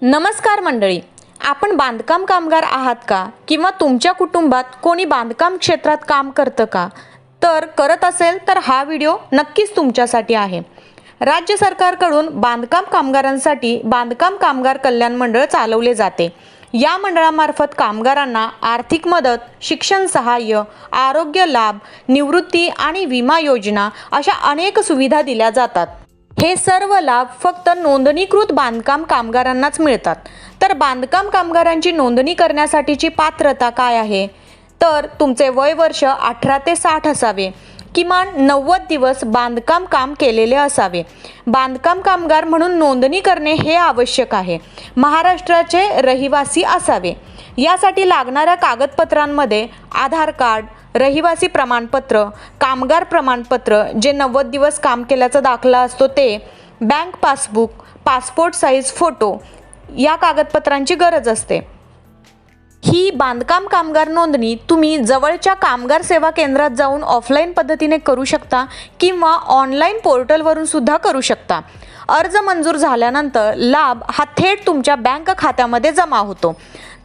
नमस्कार मंडळी, आपण बांधकाम कामगार आहात का? किंवा तुमच्या कुटुंबात कोणी बांधकाम क्षेत्रात काम करतं का? तर करत असेल तर हा व्हिडिओ नक्कीच तुमच्यासाठी आहे. राज्य सरकारकडून बांधकाम कामगारांसाठी बांधकाम कामगार कल्याण मंडळ चालवले जाते. या मंडळामार्फत कामगारांना आर्थिक मदत, शिक्षण सहाय्य, आरोग्य लाभ, निवृत्ती आणि विमा योजना अशा अनेक सुविधा दिल्या जातात. हे सर्व लाभ फक्त नोंदणीकृत बांधकाम कामगारांनाच मिळतात. तर बांधकाम कामगारांची नोंदणी करण्यासाठीची पात्रता काय आहे? तर तुमचे वय वर्ष 18 ते 60 असावे. किमान 90 दिवस बांधकाम काम केलेले असावे. बांधकाम कामगार म्हणून नोंदणी करणे हे आवश्यक आहे. महाराष्ट्राचे रहिवासी असावे. यासाठी लागणाऱ्या कागदपत्रांमध्ये आधार कार्ड, रहिवासी प्रमाणपत्र, कामगार प्रमाणपत्र जे 90 दिवस काम केल्याचा दाखला असतो ते, bank passbook, passport size photo या कागदपत्रांची गरज असते. ही बांधकाम कामगार नोंदणी तुम्ही जवळच्या कामगार सेवा केंद्रात जाऊन ऑफलाईन पद्धतीने करू शकता किंवा ऑनलाईन पोर्टलवरून सुद्धा करू शकता. अर्ज मंजूर झाल्यानंतर लाभ हा थेट तुमच्या बँक खात्यामध्ये जमा होतो.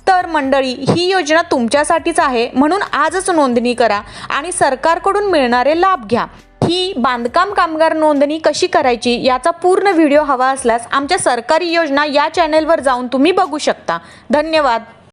तर मंडळी, ही योजना तुमच्यासाठीच आहे, म्हणून आजच नोंदणी करा आणि सरकारकडून मिळणारे लाभ घ्या. ही बांधकाम कामगार नोंदणी कशी करायची याचा पूर्ण व्हिडिओ हवा असल्यास आमच्या सरकारी योजना या चॅनेलवर जाऊन तुम्ही बघू शकता. धन्यवाद.